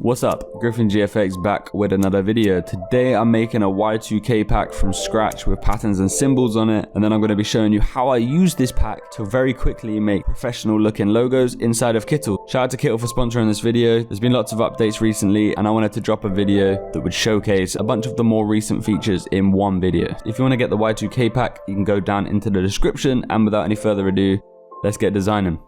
What's up? Griffin GFX back with another video. Today I'm making a Y2K pack from scratch with patterns and symbols on it, and then I'm going to be showing you how I use this pack to very quickly make professional looking logos inside of Kittl. Shout out to Kittl for sponsoring this video. There's been lots of updates recently and I wanted to drop a video that would showcase a bunch of the more recent features in one video. If you want to get the Y2K pack, you can go down into the description, and without any further ado, let's get designing.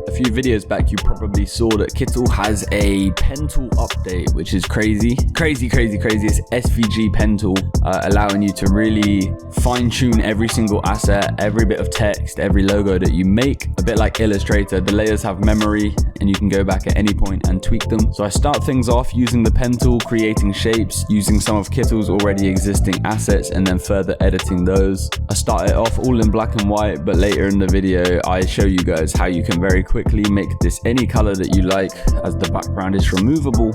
A few videos back, you probably saw that Kittl has a pen tool update, which is crazy. It's SVG pen tool, allowing you to really fine tune every single asset, every bit of text, every logo that you make. A bit like Illustrator, the layers have memory and you can go back at any point and tweak them. So I start things off using the pen tool, creating shapes, using some of Kittl's already existing assets and then further editing those. I start it off all in black and white, but later in the video, I show you guys how you can very quickly make this any color that you like, as the background is removable.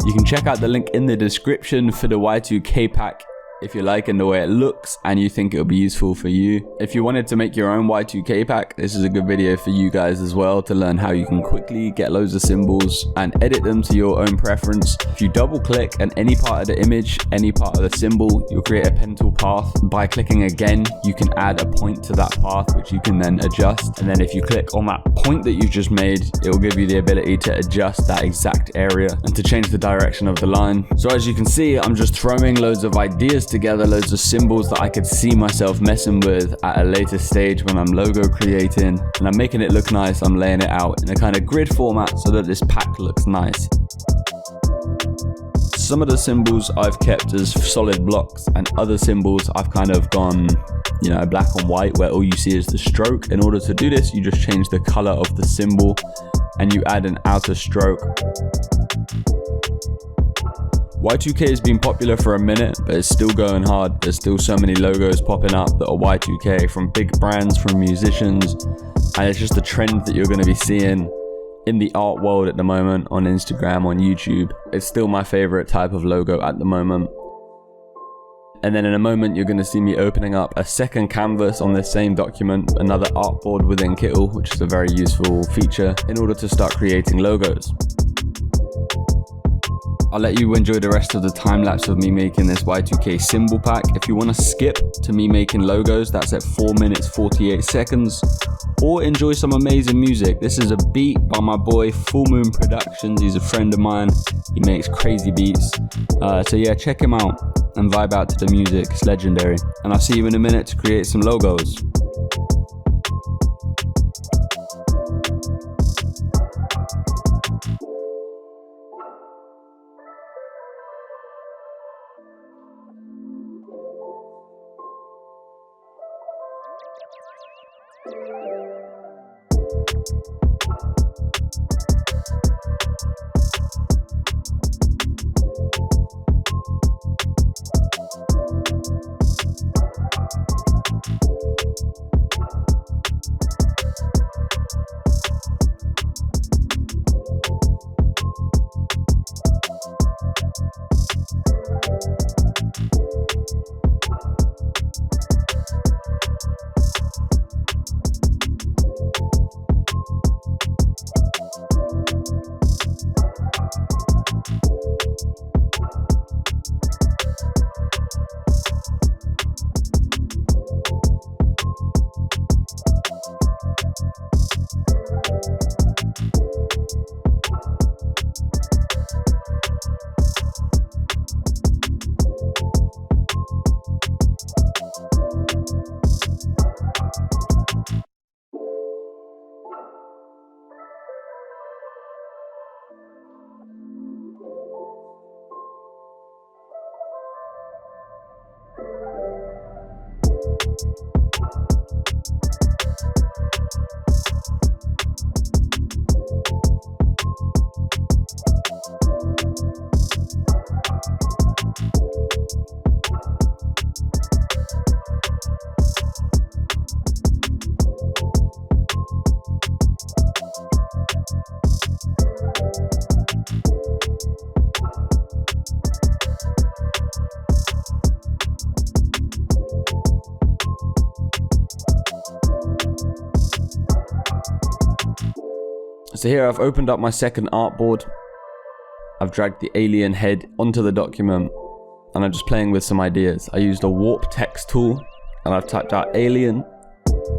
You can check out the link in the description for the Y2K pack if you're liking the way it looks and you think it'll be useful for you. If you wanted to make your own Y2K pack, this is a good video for you guys as well, to learn how you can quickly get loads of symbols and edit them to your own preference. If you double click on any part of the image, any part of the symbol, you'll create a pen tool path. By clicking again, you can add a point to that path, which you can then adjust. And then if you click on that point that you've just made, it will give you the ability to adjust that exact area and to change the direction of the line. So as you can see, I'm just throwing loads of ideas together, loads of symbols that I could see myself messing with at a later stage when I'm logo creating, and I'm making it look nice. I'm laying it out in a kind of grid format so that this pack looks nice. Some of the symbols I've kept as solid blocks, and other symbols I've kind of gone, you know, black and white, where all you see is the stroke. In order to do this, you just change the color of the symbol and you add an outer stroke. Y2K has been popular for a minute, but it's still going hard. There's still so many logos popping up that are Y2K, from big brands, from musicians, and it's just a trend that you're going to be seeing in the art world at the moment, on Instagram, on YouTube. It's still my favorite type of logo at the moment. And then in a moment, you're going to see me opening up a second canvas on this same document, another artboard within Kittl, which is a very useful feature in order to start creating logos. I'll let you enjoy the rest of the time lapse of me making this Y2K symbol pack. If you want to skip to me making logos, that's at 4 minutes 48 seconds. Or enjoy some amazing music. This is a beat by my boy Full Moon Productions. He's a friend of mine. He makes crazy beats. So yeah, check him out and vibe out to the music. It's legendary. And I'll see you in a minute to create some logos. So here I've opened up my second artboard. I've dragged the alien head onto the document and I'm just playing with some ideas. I used a warp text tool and I've typed out alien.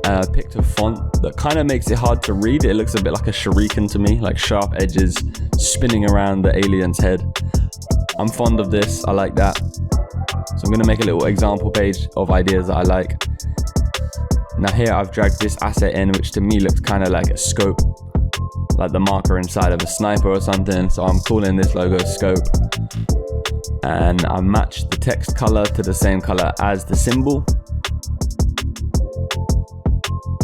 I picked a font that kind of makes it hard to read. It looks a bit like a shuriken to me, like sharp edges spinning around the alien's head. I'm fond of this, I like that. So I'm gonna make a little example page of ideas that I like. Now here I've dragged this asset in, which to me looks kind of like a scope, like the marker inside of a sniper or something. So I'm calling this logo scope. And I matched the text color to the same color as the symbol.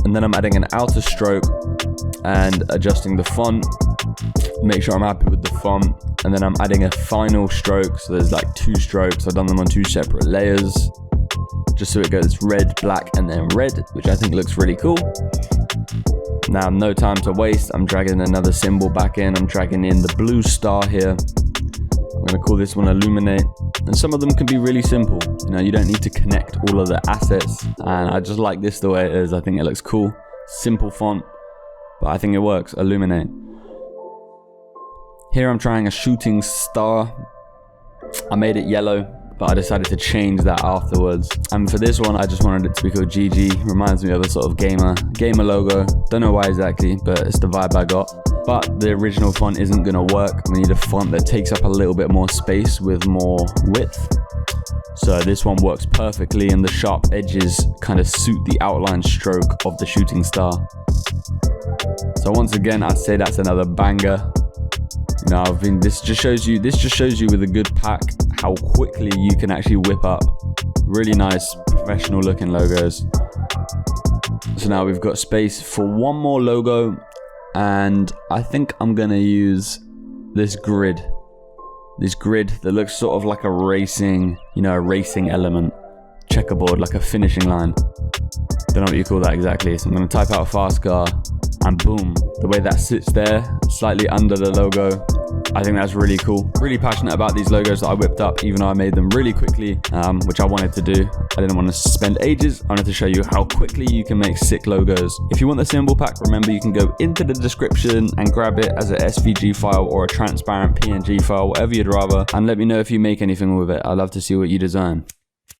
And then I'm adding an outer stroke and adjusting the font. Make sure I'm happy with the font. And then I'm adding a final stroke. So there's like 2 strokes. I've done them on 2 separate layers, just so it goes red, black, and then red, which I think looks really cool. Now, no time to waste. I'm dragging another symbol back in. I'm dragging in the blue star here. I'm gonna call this one illuminate. And some of them can be really simple. You know, you don't need to connect all of the assets. And I just like this the way it is. I think it looks cool. Simple font, but I think it works. Illuminate. Here I'm trying a shooting star. I made it yellow, but I decided to change that afterwards. And for this one, I just wanted it to be called GG. Reminds me of a sort of gamer logo. Don't know why exactly, but it's the vibe I got. But the original font isn't gonna work. We need a font that takes up a little bit more space with more width. So this one works perfectly, and the sharp edges kind of suit the outline stroke of the shooting star. So once again, I'd say that's another banger. You know, this just shows you with a good pack how quickly you can actually whip up really nice professional looking logos. So now we've got space for one more logo, and I think I'm gonna use this grid that looks sort of like a racing, you know, a racing element, checkerboard, like a finishing line. Don't know what you call that exactly. So I'm gonna type out fast car, and boom, the way that sits there, slightly under the logo, I think that's really cool. Really passionate about these logos that I whipped up, even though I made them really quickly, which I wanted to do. I didn't want to spend ages. I wanted to show you how quickly you can make sick logos. If you want the symbol pack, remember you can go into the description and grab it as a SVG file or a transparent PNG file, whatever you'd rather, and let me know if you make anything with it. I'd love to see what you design.